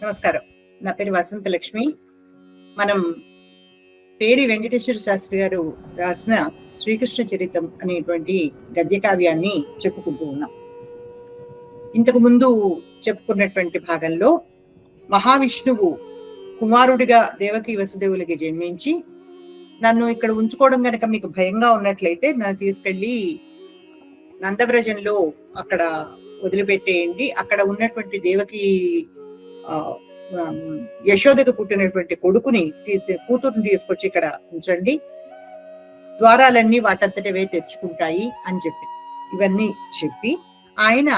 నమస్కారం. నా పేరు వసంత లక్ష్మి. మనం పేరి వెంకటేశ్వర శాస్త్రి గారు రాసిన శ్రీకృష్ణ చరితం అనేటువంటి గద్య కావ్యాన్ని చెప్పుకుంటూ ఉన్నాం. ఇంతకు ముందు చెప్పుకున్నటువంటి భాగంలో మహావిష్ణువు కుమారుడిగా దేవకి వసుదేవులకి జన్మించి, నన్ను ఇక్కడ ఉంచుకోవడం గనక మీకు భయంగా ఉన్నట్లయితే నన్ను తీసుకెళ్లి నందవ్రజంలో అక్కడ వదిలిపెట్టేయండి. అక్కడ ఉన్నటువంటి దేవకి యశోదకు పుట్టినటువంటి కూతురుని తీసుకొచ్చి ఇక్కడ ఉంచండి, ద్వారాలన్నీ వాటంతటవే తెరుచుకుంటాయి అని ఇవన్నీ చెప్పి ఆయన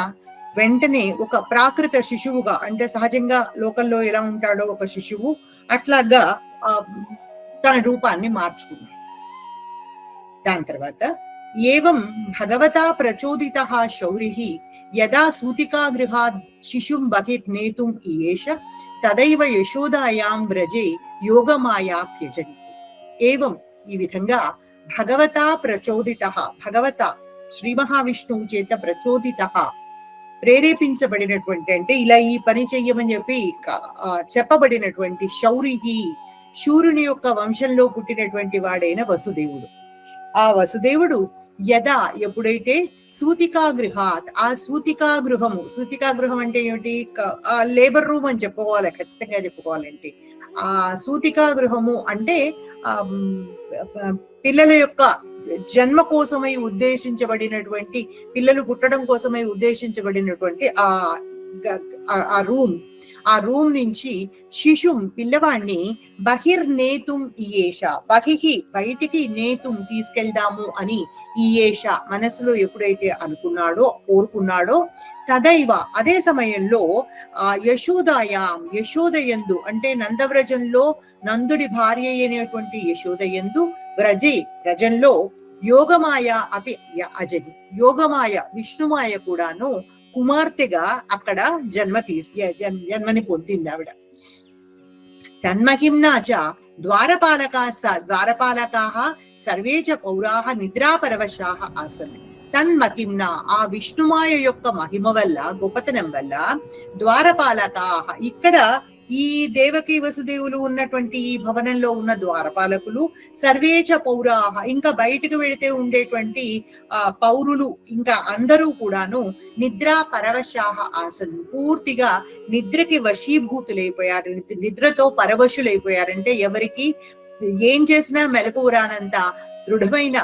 వెంటనే ఒక ప్రాకృత శిశువుగా, అంటే సహజంగా లోకంలో ఎలా ఉంటాడో ఒక శిశువు అట్లాగా తన రూపాన్ని మార్చుకున్నాడు. దాని తర్వాత ఏవం భగవతా ప్రచోదితః శౌరిః యదా సూతికా గృహాద్ శిశుం బహిర్నేతుం ఇయేష తదైవ యశోదాయాం వ్రజే యోగమాయాప్యజని. ఏవం ఈ విధంగా భగవతా ప్రచోదితః, భగవత శ్రీ మహావిష్ణువు చేత ప్రచోదితః ప్రేరేపించబడినటువంటి, అంటే ఇలా ఈ పని చెయ్యమని చెప్పబడినటువంటి శౌరిహి, శూరుని యొక్క వంశంలో పుట్టినటువంటి వాడైన వసుదేవుడు. ఆ వసుదేవుడు యదా ఎప్పుడైతే సూతికా గృహాత్, ఆ సూతికా గృహం అంటే ఏమిటి, లేబర్ రూమ్ అని చెప్పుకోవాలి, ఖచ్చితంగా చెప్పుకోవాలంటే ఆ సూతికా గృహము అంటే పిల్లల యొక్క జన్మ కోసమై ఉద్దేశించబడినటువంటి, పిల్లలు పుట్టడం కోసమై ఉద్దేశించబడినటువంటి ఆ రూమ్ నుంచి శిశుం పిల్లవాణ్ణి బహిర్నేతుం ఇయేష, బయటికి నేతుం తీసుకెళ్దాము అని ఇయేష మనసులో ఎప్పుడైతే కోరుకున్నాడో తదైవ అదే సమయంలో యశోదయందు అంటే నందవ్రజంలో నందుడి భార్య అయినటువంటి యశోదయందు వ్రజంలో యోగమాయ అపి అజని, యోగమాయ విష్ణుమాయ కూడాను కుమార్తెగా అక్కడ జన్మని పొందింది ఆవిడ. తన్మహిమ్నాచ ద్వారపాలకాః సర్వే చ పౌరాః నిద్రాపరవశాః ఆసన్. తన్మహిమ్నా ఆ విష్ణుమాయ యొక్క మహిమ వల్ల, గొప్పతనం వల్ల ద్వారపాలకాః, ఇక్కడ ఈ దేవకి వసుదేవులు ఉన్నటువంటి ఈ భవనంలో ఉన్న ద్వారపాలకులు, సర్వేచ పౌరాహ ఇంకా బయటకు వెళితే ఉండేటువంటి పౌరులు ఇంకా అందరూ కూడాను నిద్రా పరవశాహ ఆసన్, పూర్తిగా నిద్రకి వశీభూతులైపోయారు, నిద్రతో పరవశులైపోయారంటే ఎవరికి ఏం చేసినా మెలకువ రానంత దృఢమైన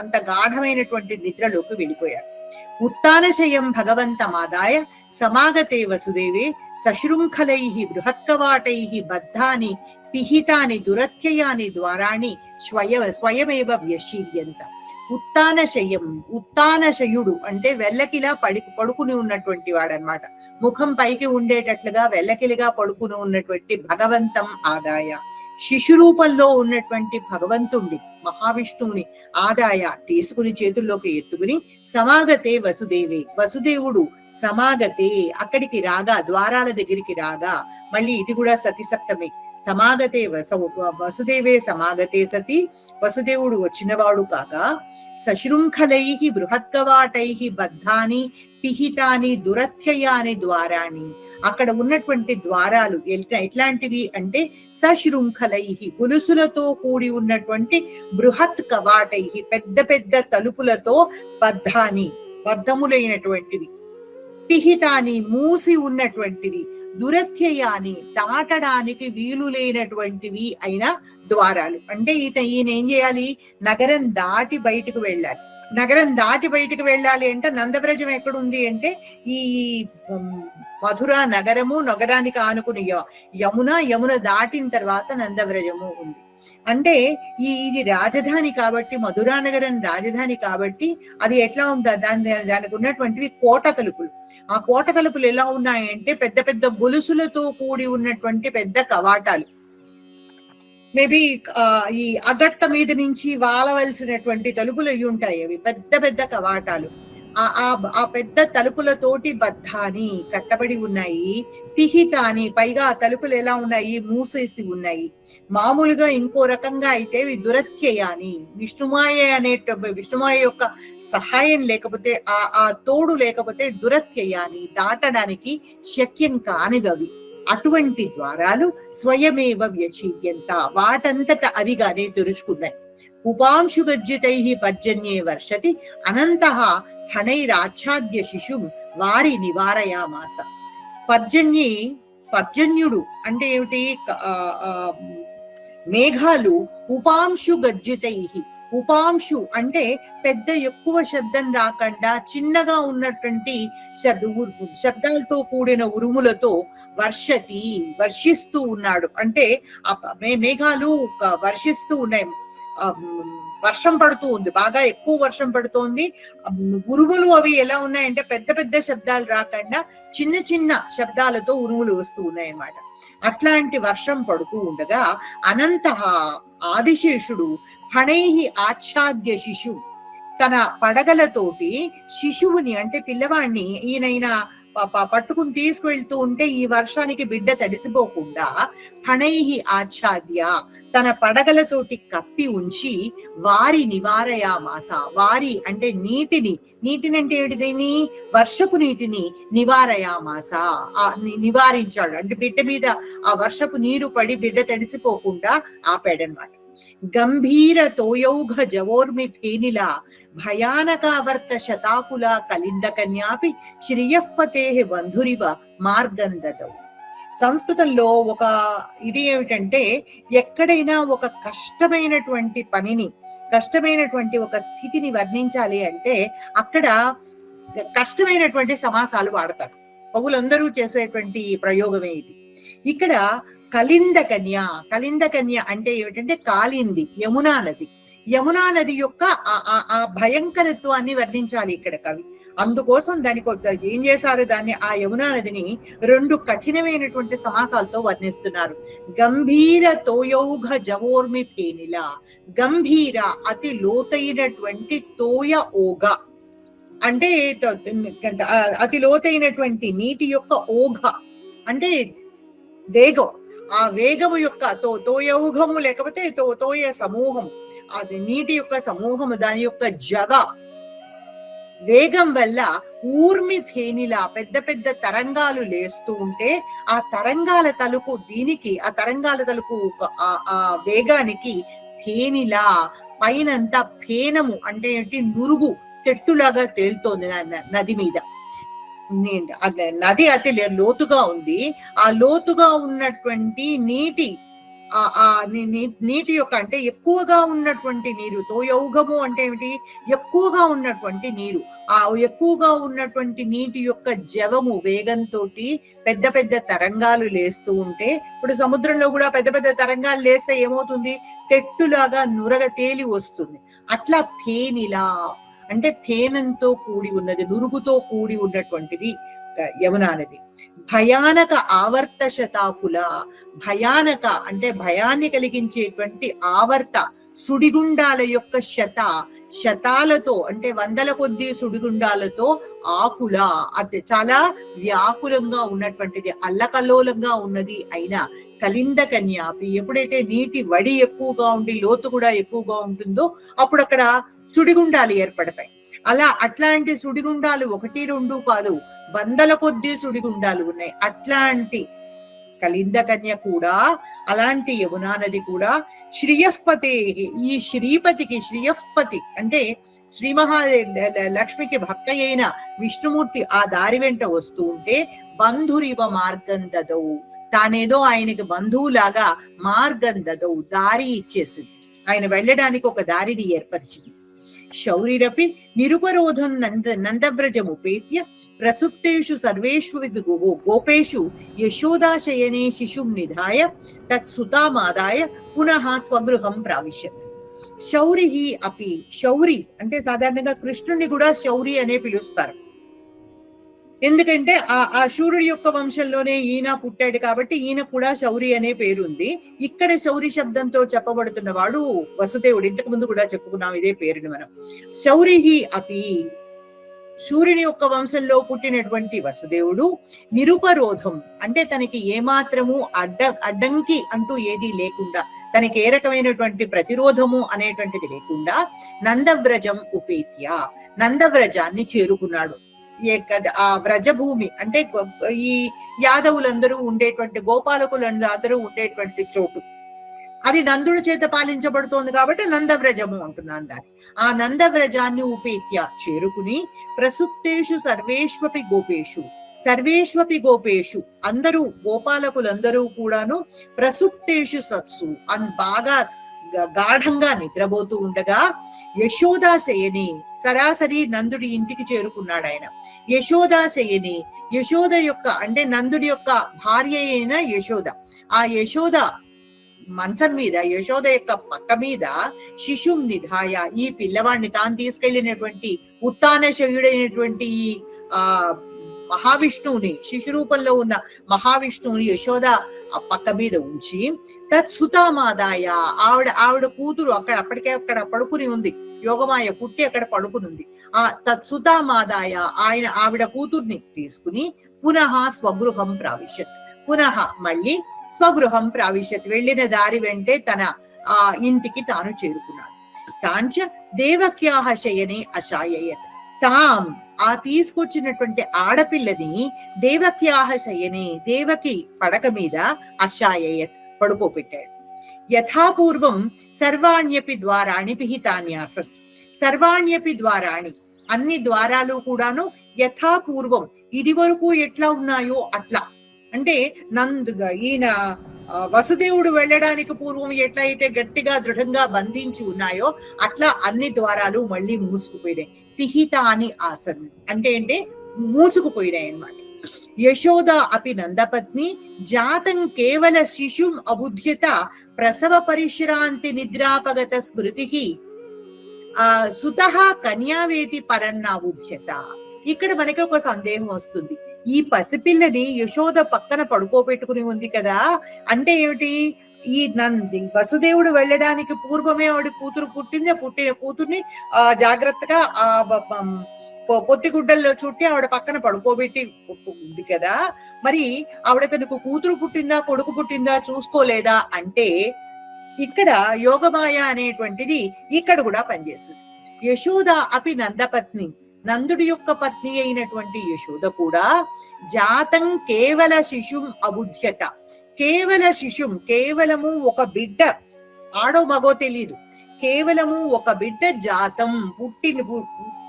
అంత గాఢమైనటువంటి నిద్రలోకి వెళ్ళిపోయారు. ఉత్తానశయం భగవంతమాదాయ సమాగతే వసుదేవే సశృంఖలైః బృహత్కవాటైః బద్ధాని పిహితాని దురత్యయాని ద్వారాణి స్వయమేవ వ్యశీర్యంత. ఉత్తానశయుడు అంటే వెల్లకిలా పడుకుని ఉన్నటువంటి వాడనమాట, ముఖం పైకి ఉండేటట్లుగా వెల్లకిలిగా పడుకుని ఉన్నటువంటి భగవంతం ఆదాయ, శిశు రూపంలో ఉన్నటువంటి భగవంతుణ్ణి మహావిష్ణువుని ఆదాయ తీసుకుని చేతుల్లోకి ఎత్తుకుని సమాగతే వసుదేవుడు సమాగతే అక్కడికి రాగా, ద్వారాల దగ్గరికి రాగా, మళ్ళీ ఇది కూడా సతి సప్తమి, సమాగతే వసుదేవే సమాగతే సతి, వసుదేవుడు వచ్చినవాడు కాగా సశృంఖలైః బృహత్కవాటైః బద్ధాని పిహితాని దురత్యయాని ద్వారాని, అక్కడ ఉన్నటువంటి ద్వారాలు ఎట్లాంటివి అంటే సశృంఖలైః పులుసులతో కూడి ఉన్నటువంటి బృహత్ కవాటైః పెద్ద పెద్ద తలుపులతో బద్ధములైనటువంటివి, పిహితాని మూసి ఉన్నటువంటివి, దురత్యయాని దాటడానికి వీలు లేనటువంటివి అయిన ద్వారాలు. అంటే ఈయన ఏం చేయాలి, నగరం దాటి బయటకు వెళ్ళాలి. నగరం దాటి బయటకు వెళ్ళాలి అంటే నందవ్రజం ఎక్కడుంది అంటే ఈ మధుర నగరానికి ఆనుకుని యమున దాటిన తర్వాత నందవ్రజము ఉంది. అంటే ఇది రాజధాని కాబట్టి, మధురా నగరం రాజధాని కాబట్టి అది ఎట్లా ఉందా, దానికి ఉన్నటువంటివి కోట తలుపులు. ఆ కోట తలుపులు ఎలా ఉన్నాయంటే పెద్ద పెద్ద గొలుసులతో కూడి ఉన్నటువంటి పెద్ద కవాటాలు. మేబీ ఈ అగట్ట మీద నుంచి వాలవలసినటువంటి తలుపులు అయి ఉంటాయి, అవి పెద్ద పెద్ద కవాటాలు. ఆ పెద్ద తలుపులతోటి బద్ధాని కట్టబడి ఉన్నాయి, పిహితాని పైగా ఆ తలుపులు ఎలా ఉన్నాయి, మూసేసి ఉన్నాయి. మామూలుగా ఇంకో రకంగా అయితే దురత్యయాని, విష్ణుమాయ యొక్క సహాయం లేకపోతే, ఆ తోడు లేకపోతే దురత్యయాని దాటడానికి శక్యం కానివి అవి. అటువంటి ద్వారాలు స్వయమేవ వ్యచీయంత, వాటంతట అవిగానే తెరుచుకున్నాయి. ఉపాంశుగర్జితై పర్జన్యే వర్షతి అనంతః ఫణైరాచ్ఛాద్య శిశుం వారి నివారయామాస. పర్జన్యుడు అంటే ఏమిటి? మేఘాలు ఉపాంశు గర్జితై, ఉపాంశు అంటే పెద్ద ఎక్కువ శబ్దం రాకుండా చిన్నగా ఉన్నటువంటి శబ్దాలతో కూడిన ఉరుములతో వర్షిస్తూ ఉన్నాడు. అంటే మేఘాలు వర్షిస్తూ ఉన్నాయి, వర్షం పడుతూ ఉంది, బాగా ఎక్కువ వర్షం పడుతోంది. ఉరుములు అవి ఎలా ఉన్నాయంటే పెద్ద పెద్ద శబ్దాలు రాకుండా చిన్న చిన్న శబ్దాలతో ఉరుములు వస్తూ ఉన్నాయి అన్నమాట. అట్లాంటి వర్షం పడుతూ ఉండగా అనంతః ఆదిశేషుడు ఫణైహి ఆచ్ఛాద్య శిశు, తన పడగలతోటి శిశువుని అంటే పిల్లవాడిని ఈయనైనా పట్టుకుని తీసుకువెళ్తూ ఉంటే ఈ వర్షానికి బిడ్డ తడిసిపోకుండా ఫణైహి ఆచ్ఛాద్య, తన పడగలతోటి కప్పి ఉంచి వారి నివారయామాస, వారి అంటే నీటిని అంటే ఏమిటిదని? వర్షపు నీటిని నివారయామాస, నివారించాడు. అంటే బిడ్డ మీద ఆ వర్షపు నీరు పడి బిడ్డ తడిసిపోకుండా ఆపాడనమాట. గంభీర తోయౌఘ జవోర్మి ఫేనిల భయానకావర్త శతాకుల కలింద కన్యాపి శ్రియఃపతే బంధురివ మార్గందదౌ. సంస్కృతంలో ఒక ఇది ఏమిటంటే, ఎక్కడైనా ఒక కష్టమైనటువంటి పనిని, కష్టమైనటువంటి ఒక స్థితిని వర్ణించాలి అంటే అక్కడ కష్టమైనటువంటి సమాసాలు వాడతారు. కవులందరూ చేసేటువంటి ప్రయోగమే ఇది. ఇక్కడ కలింద కన్య అంటే ఏమిటంటే కాలింది, యమునా నది. యమునా నది యొక్క ఆ భయంకరత్వాన్ని వర్ణించాలి ఇక్కడ కవి. అందుకోసం దానికి ఏం చేశారు, దాన్ని ఆ యమునా నదిని రెండు కఠినమైనటువంటి సమాసాలతో వర్ణిస్తున్నారు. గంభీర తోయౌఘ జవోర్మి ఫేనిల, గంభీర అతి లోతైనటువంటి తోయ ఓఘ అంటే అతి లోతైనటువంటి నీటి యొక్క ఓఘ అంటే వేగం. ఆ వేగము యొక్క తోయౌఘము లేకపోతే తోయ సమూహం, అది నీటి యొక్క సమూహము, దాని యొక్క జవ వేగం వల్ల ఊర్మి ఫేనిలా పెద్ద పెద్ద తరంగాలు లేస్తూ ఉంటే ఆ తరంగాల తలుపు దీనికి, ఆ తరంగాల తలుపు ఆ వేగానికి ఫేనిలా పైనంతా ఫేనము అంటే ఏంటి? నురుగు తెట్టులాగా తేలుతోంది నది మీద. నది అతి లోతుగా ఉంది. ఆ లోతుగా ఉన్నటువంటి నీటి యొక్క అంటే ఎక్కువగా ఉన్నటువంటి నీరు, తోయౌఘము అంటే ఏమిటి? ఎక్కువగా ఉన్నటువంటి నీరు. ఆ ఎక్కువగా ఉన్నటువంటి నీటి యొక్క జవము వేగంతో పెద్ద పెద్ద తరంగాలు లేస్తూ ఉంటే, ఇప్పుడు సముద్రంలో కూడా పెద్ద పెద్ద తరంగాలు లేస్తే ఏమవుతుంది? తెట్టులాగా నురగ తేలి వస్తుంది. అట్లా ఫేనిలా అంటే ఫేనంతో కూడి ఉన్నది, నురుగుతో కూడి ఉన్నటువంటిది యమునా నది. భయానక ఆవర్త శతాకుల, భయానక అంటే భయాన్ని కలిగించేటువంటి ఆవర్త సుడిగుండాల యొక్క శతాలతో అంటే వందల కొద్ది సుడిగుండాలతో ఆకుల, అది చాలా వ్యాకులంగా ఉన్నటువంటిది, అల్లకల్లోలంగా ఉన్నది అయిన కలింద కన్యాపి, ఎప్పుడైతే నీటి వడి ఎక్కువగా ఉండి లోతు కూడా ఎక్కువగా ఉంటుందో అప్పుడు అక్కడ సుడిగుండాలు ఏర్పడతాయి. అట్లాంటి సుడిగుండాలు 1, 2 కాదు, వందల కొద్ది సుడిగుండాలు ఉన్నాయి. అట్లాంటి కలింద కన్య కూడా, అలాంటి యమునా నది కూడా శ్రీయఃపతే, ఈ శ్రీపతికి, శ్రీయఃపతి అంటే శ్రీ లక్ష్మికి భర్త అయిన విష్ణుమూర్తి ఆ దారి వెంట వస్తూ ఉంటే బంధురివ మార్గం దదౌ, తానేదో ఆయనకి బంధువులాగా మార్గం దదౌ దారి ఇచ్చేసింది, ఆయన వెళ్ళడానికి ఒక దారిని ఏర్పరిచింది. శౌరిరపి నిరుపరోధం నందవ్రజముపేత్య ప్రసుప్తేషు సర్వేషు గోపేషు యశోదాశయనే శిశుం నిధాయ తత్సుతామాదాయ పునః స్వగృహం ప్రావిశత్. శౌరి అపి, శౌరి అంటే సాధారణంగా కృష్ణుని కూడా శౌరి అనే పిలుస్తారు. ఎందుకంటే ఆ శూరుడి యొక్క వంశంలోనే ఈయన పుట్టాడు కాబట్టి ఈయన కూడా శౌరి అనే పేరుంది. ఇక్కడ శౌరి శబ్దంతో చెప్పబడుతున్న వాడు వసుదేవుడు. ఇంతకు ముందు కూడా చెప్పుకున్నాం ఇదే పేరుని మనం. శౌరిహి అపి, సూర్యుని యొక్క వంశంలో పుట్టినటువంటి వసుదేవుడు నిరుపరోధం అంటే తనకి ఏమాత్రము అడ్డంకి అంటూ ఏదీ లేకుండా, తనకి ఏ రకమైనటువంటి ప్రతిరోధము అనేటువంటిది లేకుండా నందవ్రజం ఉపేత్య, నందవ్రజాన్ని చేరుకున్నాడు. ఆ వ్రజభూమి అంటే ఈ యాదవులందరూ ఉండేటువంటి గోపాలకులందరూ ఉండేటువంటి చోటు, అది నందుడి చేత పాలించబడుతోంది కాబట్టి నందవ్రజము అంటున్నాను దాన్ని. ఆ నందవ్రజాన్ని ఉపేత్య చేరుకుని ప్రసుప్తేషు సర్వేష్వపి గోపేషు, సర్వేష్వపి గోపేషు అందరూ గోపాలకులందరూ కూడాను ప్రసుప్తేషు సత్సు బాగా గాఢంగా నిద్రపోతూ ఉండగా యశోదాశయని సరాసరి నందుడి ఇంటికి చేరుకున్నాడు ఆయన. యశోదాశయని యశోద యొక్క అంటే నందుడి యొక్క భార్య అయిన యశోద, ఆ యశోద మంచం మీద యశోద యొక్క పక్క మీద శిశుం నిధాయ ఈ పిల్లవాడిని తాను తీసుకెళ్లినటువంటి ఉత్తానశయుడైనటువంటి ఆ మహావిష్ణువుని శిశు రూపంలో ఉన్న మహావిష్ణువుని యశోద ఆ పక్క మీద ఉంచి తత్సుతామాదాయ ఆవిడ కూతురు అప్పటికే అక్కడ పడుకుని ఉంది, యోగమాయ పుట్టి అక్కడ పడుకుని ఉంది. ఆ తత్సుతామాదాయ ఆవిడ కూతుర్ని తీసుకుని పునః స్వగృహం ప్రావిశత్, పునః మళ్ళీ స్వగృహం ప్రావిశత్ వెళ్ళిన దారి వెంటే తన ఆ ఇంటికి తాను చేరుకున్నాడు. తాంచ దేవక్యాహ శయనే అశాయయత్, తాం ఆ తీసుకొచ్చినటువంటి ఆడపిల్లని దేవక్యాహ శయనే దేవకి పడక మీద అశాయయత్ పడుకోబెట్టాడు. యథాపూర్వం సర్వాణ్యపి ద్వారాణి పిహితాన్యాసన్, సర్వాణ్యపి ద్వారాణి అన్ని ద్వారాలు కూడాను యథాపూర్వం ఇది వరకు ఎట్లా ఉన్నాయో అట్లా, అంటే ఈయన వసుదేవుడు వెళ్ళడానికి పూర్వం ఎట్లయితే గట్టిగా దృఢంగా బంధించి ఉన్నాయో అట్లా అన్ని ద్వారాలు మళ్ళీ మూసుకుపోయినాయి. పిహితాని ఆసన్ అంటే మూసుకుపోయినాయి అన్నమాట. యశోద అపి నందపత్ని జాతం కేవల శిశుం అబుధ్యత ప్రసవ పరిశ్రాంతి నిద్రాపగత స్మృతి సుతః కన్యావేతి పరన్నాబుధ్యత. ఇక్కడ మనకి ఒక సందేహం వస్తుంది. ఈ పసిపిల్లని యశోద పక్కన పడుకోబెట్టుకుని ఉంది కదా, అంటే ఏమిటి? ఈ వసుదేవుడు వెళ్ళడానికి పూర్వమే ఆవిడ కూతురు పుట్టిన కూతుర్ని జాగ్రత్తగా పొత్తిగుడ్డల్లో చుట్టి ఆవిడ పక్కన పడుకోబెట్టి ఉంది కదా, మరి ఆవిడ తనకు కూతురు పుట్టిందా కొడుకు పుట్టిందా చూసుకోలేదా అంటే ఇక్కడ యోగమాయ అనేటువంటిది ఇక్కడ కూడా పనిచేస్తుంది. యశోద అపి నందపత్ని, నందుడి యొక్క పత్ని అయినటువంటి యశోద కూడా జాతం కేవల శిశుం అబుధ్యత, కేవల శిశుం కేవలము ఒక బిడ్డ, ఆడో మగో తెలియదు, కేవలము ఒక బిడ్డ జాతం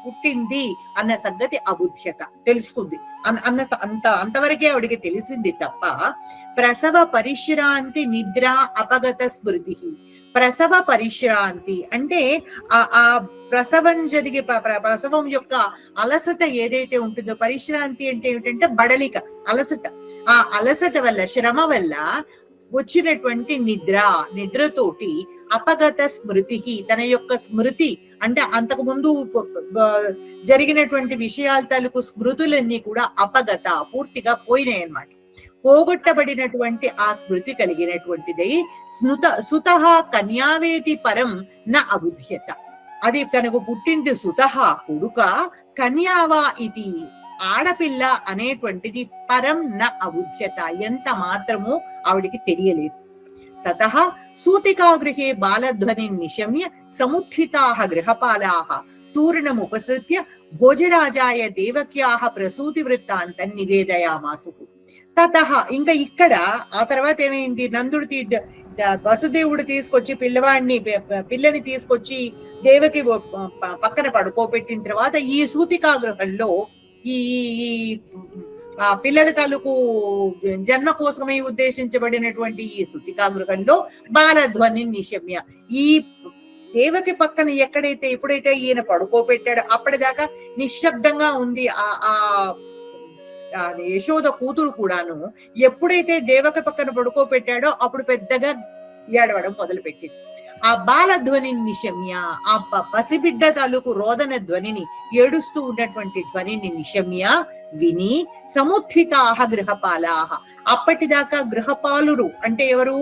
పుట్టింది అన్న సంగతి అబుధ్యత తెలుసుకుంది అంతవరకే ఆవిడికి తెలిసింది తప్ప ప్రసవ పరిశ్రాంతి నిద్ర అపగత స్మృతి. ప్రసవ పరిశ్రాంతి అంటే ఆ ప్రసవం జరిగే ప్రసవం యొక్క అలసట ఏదైతే ఉంటుందో, పరిశ్రాంతి అంటే ఏమిటంటే బడలిక, అలసట. ఆ అలసట వల్ల శ్రమ వల్ల వచ్చినటువంటి నిద్రతోటి అపగత స్మృతి, తన యొక్క స్మృతి అంటే అంతకు ముందు జరిగినటువంటి విషయాల తాలూకు స్మృతులన్నీ కూడా అపగత పూర్తిగా పోయినాయి అన్నమాట. పోగొట్టబడినటువంటి ఆ స్మృతి కలిగినటువంటిది సుతః కన్యావేతి పరం న అబుధ్యత, అది తనకు పుట్టింది సుతః కొడుక, కన్యావా ఇది ఆడపిల్ల అనేటువంటిది పరం న అబుధ్యత ఎంత మాత్రమో ఆవిడికి తెలియలేదు. తతః సూతికాగృహే బాలధ్వని నిశమ్య సముత్థితాః గృహపాలాః తూర్ణముపసృత్య భోజరాజాయ దేవక్యాః ప్రసూతి వృత్తాంతం నివేదయామాసు. తతః ఇంకా ఇక్కడ ఆ తర్వాత ఏమైంది, నందుడు వసుదేవుడు తీసుకొచ్చి పిల్లని తీసుకొచ్చి దేవకి పక్కన పడుకోబెట్టిన తర్వాత ఈ సూతికాగృహంలో ఈ పిల్లల తాలూకు జన్మ కోసమై ఉద్దేశించబడినటువంటి ఈ సూతికాగృహంలో బాలధ్వని నిశమ్య, ఈ దేవకి పక్కన ఎప్పుడైతే ఈయన పడుకోబెట్టాడో అప్పటిదాకా నిశ్శబ్దంగా ఉంది ఆ యశోద కూతురు కూడాను. ఎప్పుడైతే దేవకి పక్కన పడుకోబెట్టాడో అప్పుడు పెద్దగా ఏడవడం మొదలుపెట్టింది. ఆ బాలధ్వని నిశమ్య, ఆ పసిబిడ్డ తాలూకు రోదన ధ్వనిని, ఏడుస్తూ ఉన్నటువంటి ధ్వనిని నిశమ్య విని సముత్థితాః గృహపాలాః, అప్పటిదాకా గృహపాలురు అంటే ఎవరు,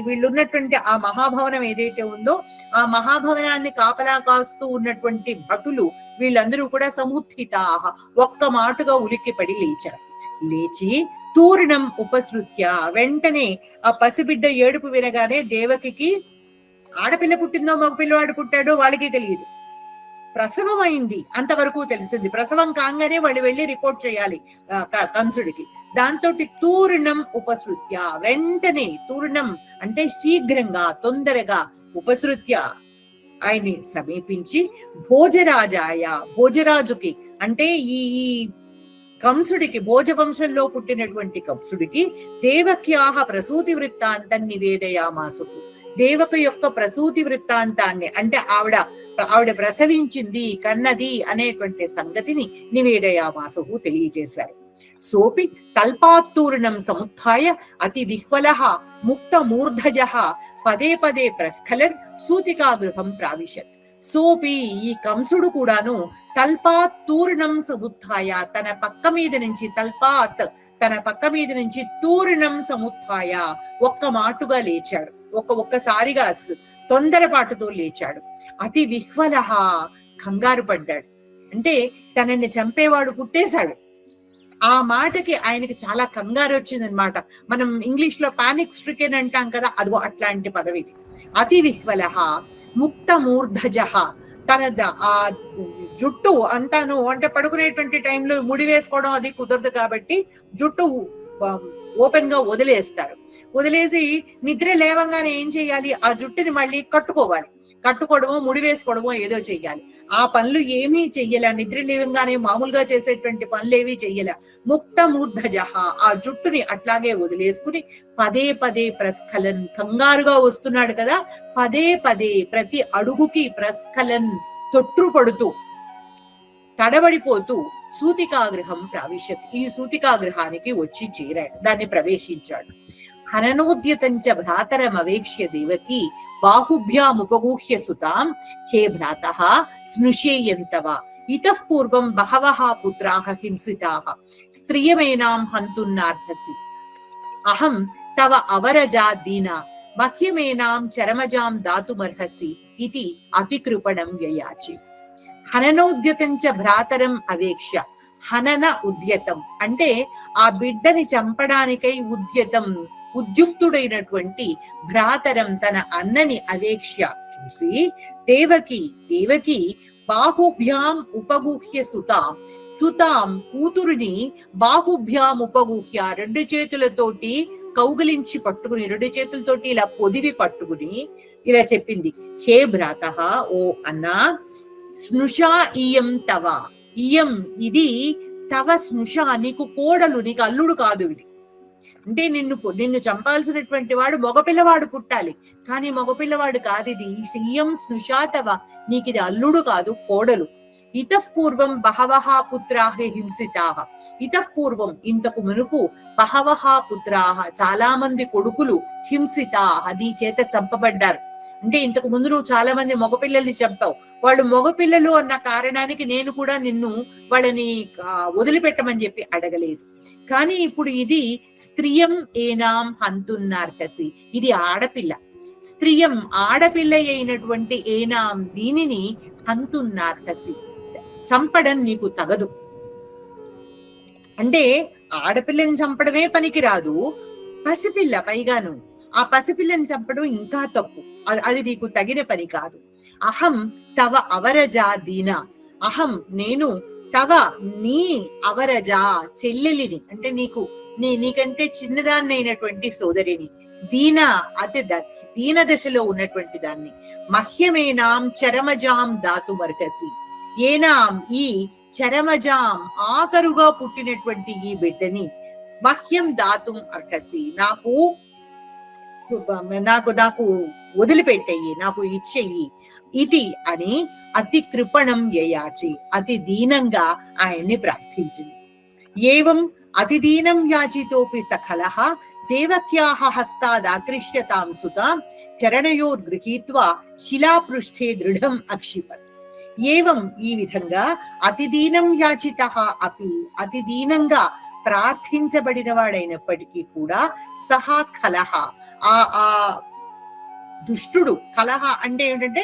వీళ్ళున్నటువంటి ఆ మహాభవనం ఏదైతే ఉందో ఆ మహాభవనాన్ని కాపలా కాస్తూ ఉన్నటువంటి భటులు వీళ్ళందరూ కూడా సముత్థితాః ఒక్క మాటుగా ఉలిక్కిపడి లేచారు. లేచి తూర్ణం ఉపసృత్య వెంటనే ఆ పసిబిడ్డ ఏడుపు వినగానే దేవకికి ఆడపిల్ల పుట్టిందో మగ పిల్లవాడు పుట్టాడో వాళ్ళకి తెలియదు. ప్రసవం అయింది అంతవరకు తెలిసింది. ప్రసవం కాగానే వాళ్ళు వెళ్ళి రిపోర్ట్ చేయాలి కంసుడికి. దాంతో తూర్ణం ఉపసృత్య, వెంటనే తూర్ణం అంటే శీఘ్రంగా, తొందరగా, ఉపసృత్య ఆయన్ని సమీపించి భోజరాజాయ, భోజరాజుకి అంటే ఈ కంసుడికి, భోజవంశంలో పుట్టినటువంటి కంసుడికి దేవక్యాహ ప్రసూతి వృత్తాంతం నివేదయామాసు. దేవకి యొక్క ప్రసూతి వృత్తాంతాన్ని అంటే ఆవిడ ప్రసవించింది, కన్నది అనేటువంటి సంగతిని నివేదయామాసు తెలియజేశారు. సోపి తల్పాత్తూర్ణం సముత్థాయ అతి విహ్వలః ముక్త మూర్ధజః పదే పదే ప్రస్ఖలన్ సూతికా గృహం ప్రావిశత్. సోపి ఈ కంసుడు కూడాను తల్పాత్తూర్ణం సముత్థాయ తన పక్క మీద నుంచి, తల్పాత్ తన పక్క మీద నుంచి, తూర్ణం సముత్థాయ ఒక్క మాటుగా లేచాడు, ఒక్కసారిగా తొందరపాటుతో లేచాడు. అతి విహ్వలః కంగారు పడ్డాడు, అంటే తనని చంపేవాడు పుట్టేశాడు. ఆ మాటకి ఆయనకి చాలా కంగారు వచ్చిందనమాట. మనం ఇంగ్లీష్ లో పానిక్ స్ట్రికెన్ అంటాం కదా, అదిగో అట్లాంటి పదవి ఇది. అతి విహ్వలః ముక్త మూర్ధజః తన ఆ జుట్టు అంతాను, అంటే పడుకునేటువంటి టైంలో ముడి వేసుకోవడం అది కుదరదు కాబట్టి జుట్టు ఓపెన్ గా వదిలేస్తారు. వదిలేసి నిద్ర లేవంగానే ఏం చేయాలి, ఆ జుట్టుని మళ్ళీ కట్టుకోవాలి. కట్టుకోవడమో ముడి వేసుకోవడమో ఏదో చెయ్యాలి. ఆ పనులు ఏమీ చెయ్యలే. నిద్ర లేవంగానే మామూలుగా చేసేటువంటి పనులు ఏవి చెయ్యలే. ముక్త మూర్ధజః ఆ జుట్టుని అట్లాగే వదిలేసుకుని పదే పదే ప్రస్ఖలన్ కంగారుగా వస్తున్నాడు కదా, పదే పదే ప్రతి అడుగుకి ప్రస్ఖలన్ తొట్టుపడుతూ తడబడిపోతూ సూతికాగృహం ప్రావిశత్ ఈ సూతికాగృహానికి వచ్చి చేరాడు, దాన్ని ప్రవేశించాడు. హననోద్యతంచ భ్రాతరమవేక్ష్య దేవకి బాహుభ్యాముపగూహ్య సుతాం హే భ్రాతః స్నుషేయంతవ ఇతః పూర్వం బహవః పుత్రాః హింసితాః స్త్రియమేనాం హంతున్నార్హసి అహం తవ అవరజా దీనా మహ్యమేనాం చరమజాం దాతుమర్హసి ఇది అతికృపణం యయాచి. హననోద్యతంచ భ్రాతరం అవేక్ష్య, హనన ఉద్యతం అంటే ఆ బిడ్డని చంపడానికై ఉద్యుక్తుడైనటువంటి భ్రాతరం తన అన్నని అవేక్ష్య చూసి దేవకి బాహుభ్యాం ఉపగుహ్య సుతాం కూతురుని బాహుభ్యాం ఉపగుహ్య రెండు చేతులతోటి కౌగిలించి పట్టుకుని, రెండు చేతులతోటి ఇలా పొదివి పట్టుకుని ఇలా చెప్పింది, హే భ్రాతః ఓ అన్నా, స్నుషా ఇయం తవ, ఇయం ఇది తవ స్నుషా నీకు కోడలు, నీకు అల్లుడు కాదు ఇది. అంటే నిన్ను చంపాల్సినటువంటి వాడు మగపిల్లవాడు పుట్టాలి, కానీ మగపిల్లవాడు కాదు ఇది. ఇయం స్నుషా తవ నీకు ఇది అల్లుడు కాదు, కోడలు. ఇతః పూర్వం బహవః పుత్రాః హింసితాః, ఇతః పూర్వం ఇంతకు మునుపు బహవః పుత్రాః చాలా మంది కొడుకులు హింసితాః నీ చేత చంపబడ్డారు. అంటే ఇంతకు ముందు నువ్వు చాలా మంది మగపిల్లల్ని చంపావు, వాళ్ళు మగపిల్లలు అన్న కారణానికి నేను కూడా నిన్ను వాళ్ళని వదిలిపెట్టమని చెప్పి అడగలేదు. కానీ ఇప్పుడు ఇది స్త్రియం ఏనాం హంతున్నార్హసి, ఇది ఆడపిల్ల. స్త్రియం ఆడపిల్ల అయినటువంటి ఏనాం దీనిని హంతున్నార్హసి చంపడం నీకు తగదు. అంటే ఆడపిల్లని చంపడమే పనికి రాదు, పసిపిల్ల పైగాను ఆ పసిపిల్లని చంపడం ఇంకా తప్పు, అది నీకు తగిన పని కాదు. అహం తవ అవరజా దీనా, అహం నేను తవ నీ అవరజా చెల్లెలిని, అంటే నీకంటే చిన్నదాన్ని అయినటువంటి సోదరిని, దీనా అతి దీన దశలో ఉన్నటువంటి దాన్ని, మహ్యమేనాం చరమజాం దాతుమర్హసి, ఏనాం ఈ చరమజాం ఆఖరుగా పుట్టినటువంటి ఈ బిడ్డని, మహ్యం దాతుం అర్హసి నాకు వదిలిపెట్టేయి, నాకు ఇచ్చేయి ఇది అని అతి కృపణం యయాచి అతి దీనంగా ఆయన్ని ప్రార్థించింది. ఏవం అతి దీనం యాచితోపి సఖలః దేవక్యాః హస్తాదాకృష్య తాం సుతాం చరణయోర్గృహీత్వా శిలాపృష్ఠే దృఢం అక్షిపత్. ఏవం ఈ విధంగా అతి దీనం యాచితః అపి అతి దీనంగా ప్రార్థించబడిన వాడైనప్పటికీ కూడా సహా కలహ ఆ దుష్టుడు, కలహ అంటే ఏంటంటే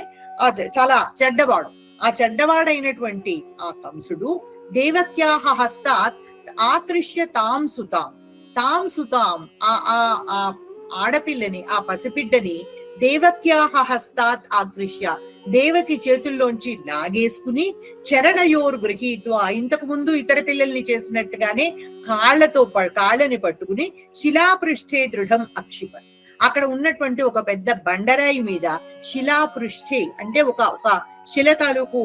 చాలా చెడ్డవాడు, ఆ చెడ్డవాడైనటువంటి ఆ కంసుడు దేవక్యాః హస్తాత్ ఆకృష్య తాం సుతాం ఆ ఆడపిల్లని, ఆ పసిబిడ్డని దేవక్యాః హస్తాత్ ఆకృష్య దేవకి చేతుల్లోంచి లాగేసుకుని చరణయోర్ గృహీత్వ, ఇంతకు ముందు ఇతర పిల్లల్ని చేసినట్టుగానే కాళ్ళని పట్టుకుని శిలాపృష్ఠే దృఢం అక్షిపత్, అక్కడ ఉన్నటువంటి ఒక పెద్ద బండరాయి మీద శిలాపృష్ఠే అంటే ఒక శిల తాలూకు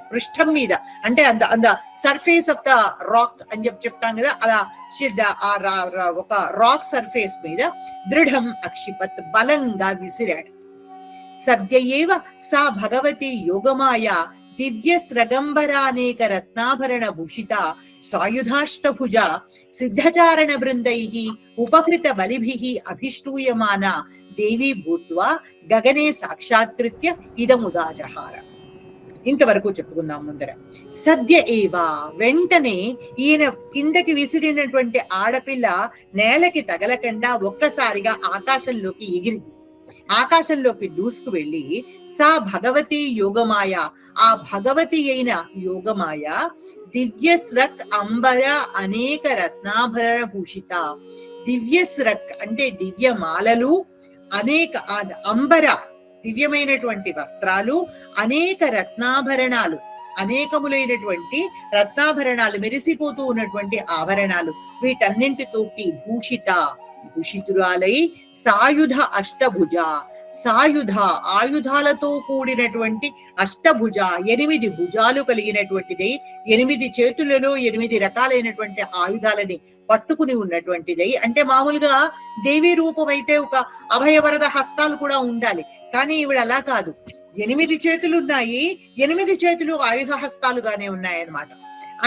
పృష్ఠం మీద, అంటే అంద సర్ఫేస్ ఆఫ్ ద రాక్ అని చెప్తాం కదా, అలా ఒక రాక్ సర్ఫేస్ మీద దృఢం అక్షిపత్, బలంగా విసిరాడు. సద్యయేవ సా భగవతి యోగమాయ దివ్య స్రగంబరానేక రత్నాభరణ భూషిత సాయుధాష్టభుజ సిద్ధచారణ బృందైః ఉపకృత బలిభిః అభిష్టూయమాన దేవీ భూత్వా గగనే సాక్షాత్కృత్య ఇదముదాజహార. ఇంతవరకు చెప్పుకుందాం ముందర. సద్య ఏవా, వెంటనే ఈయన కిందకి విసిరినటువంటి ఆడపిల్ల నేలకి తగలకుండా ఒక్కసారిగా ఆకాశంలోకి ఎగిరింది. ఆకాశంలోకి దూసుకు వెళ్ళి సా భగవతి యోగమాయ, ఆ భగవతి అయిన యోగమాయ దివ్యస్రక్ అంబర అనేక రత్నాభరణ భూషిత, దివ్యస్రక్ అంటే దివ్యమాలలు, అనేక అంబర దివ్యమైనటువంటి వస్త్రాలు, అనేక రత్నాభరణాలు, అనేకములైనటువంటి రత్నాభరణాలు, మెరిసిపోతూ ఉన్నటువంటి ఆభరణాలు, వీటన్నింటితోటి భూషితురాలై సాయుధ అష్టభుజ, సాయుధ ఆయుధాలతో కూడినటువంటి అష్టభుజ 8 భుజాలు కలిగినటువంటిది, 8 చేతులలో 8 రకాలైనటువంటి ఆయుధాలని పట్టుకుని ఉన్నటువంటిది. అంటే మామూలుగా దేవి రూపం అయితే ఒక అభయవరద హస్తాలు కూడా ఉండాలి, కానీ ఈవిడ అలా కాదు. 8 చేతులు ఉన్నాయి, 8 చేతులు ఆయుధ హస్తాలుగానే ఉన్నాయన్నమాట.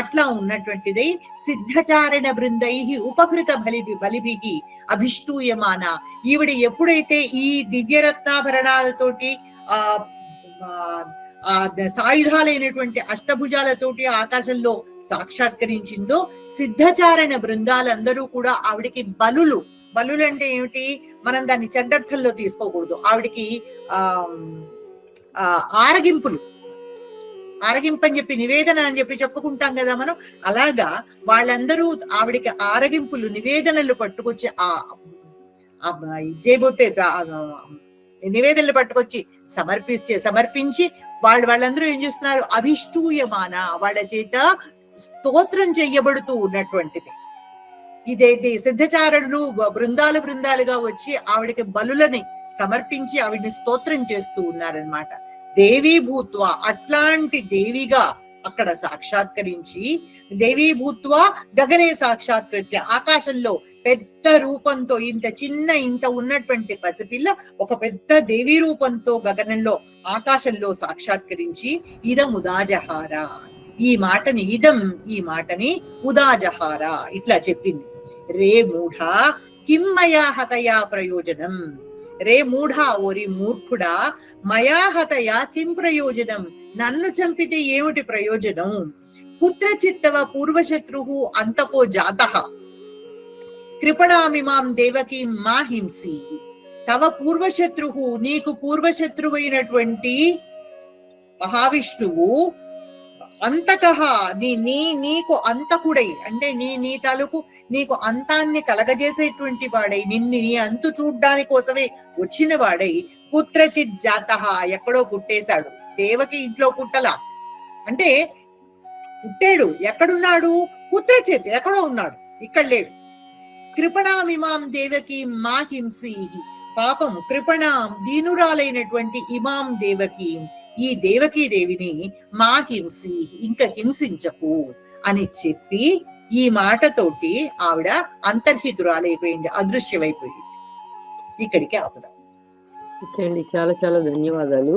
అట్లా ఉన్నటువంటిది. సిద్ధచారణ బృందై ఉపకృత బలిభిః అభిష్టూయమాన, ఈవిడ ఎప్పుడైతే ఈ దివ్యరత్నాభరణాలతోటి సాయుధాలైనటువంటి అష్టభుజాలతోటి ఆకాశంలో సాక్షాత్కరించిందో, సిద్ధచారణ బృందాలందరూ కూడా ఆవిడికి బలులు అంటే ఏమిటి, మనం దాన్ని చెడ్డర్థంలో తీసుకోకూడదు, ఆవిడికి ఆరగింపని చెప్పి నివేదన అని చెప్పి చెప్పుకుంటాం కదా మనం, అలాగా వాళ్ళందరూ ఆవిడికి ఆరగింపులు నివేదనలు పట్టుకొచ్చి చేయబోతే నివేదనలు పట్టుకొచ్చి సమర్పించి వాళ్ళందరూ ఏం చేస్తున్నారు, అభిష్టూయమాన, వాళ్ళ చేత స్తోత్రం చెయ్యబడుతూ ఉన్నటువంటిది. ఇదేంటి, సిద్ధచారణులు బృందాలుగా వచ్చి ఆవిడకి బలులని సమర్పించి ఆవిడ్ని స్తోత్రం చేస్తూ ఉన్నారనమాట. దేవీ భూత్వ, అట్లాంటి దేవిగా అక్కడ సాక్షాత్కరించి, దేవీ భూత్వ గగనే సాక్షాత్కృత్య, ఆకాశంలో పెద్ద రూపంతో, ఇంత ఉన్నటువంటి పసిపిల్ల ఒక పెద్ద దేవీ రూపంతో గగనంలో ఆకాశంలో సాక్షాత్కరించి ఇదముదాజహార, ఈ మాటని ఉదాజహార ఇట్లా చెప్పింది. రే మూఢ కిం మయా హతయా ప్రయోజనం, రే మూఢ, ఓరి మూర్ఖుడా, మయా హతయా కిం ప్రయోజనం, నన్ను చంపితే ఏమిటి ప్రయోజనం, కుత్రచిత్తవ పూర్వశత్రుః అంతకో జాతః కృపణామిమాం దేవకీం మా హింసి, తవ పూర్వశత్రుః, నీకు పూర్వశత్రువైనటువంటి మహావిష్ణువు అంతకః నీకు అంతకుడై, అంటే నీ తాలూకు నీకు అంతాన్ని కలగజేసేటువంటి వాడై, నీ అంతు చూడ్డాని కోసమే వచ్చిన వాడై, కుత్రచిత్ జాతః, ఎక్కడో పుట్టేశాడు. దేవకి ఇంట్లో పుట్టలా, అంటే పుట్టాడు, ఎక్కడున్నాడు, కుత్రచిత్ ఎక్కడో ఉన్నాడు, ఇక్కడ లేడు. కృపణామిమాం దేవకి మా హింసి, పాపం కృపణాం దీనురాలైనటువంటి ఇమాం దేవకి, ఈ దేవకీ దేవిని మా హింసి, ఇంకా హింసించకు అని చెప్పి ఈ మాటతోటి ఆవిడ అంతర్హితురాలైపోయింది, అదృశ్యమైపోయింది. ఇక్కడికి ఆపుదాం. ఓకే అండి, చాలా చాలా ధన్యవాదాలు.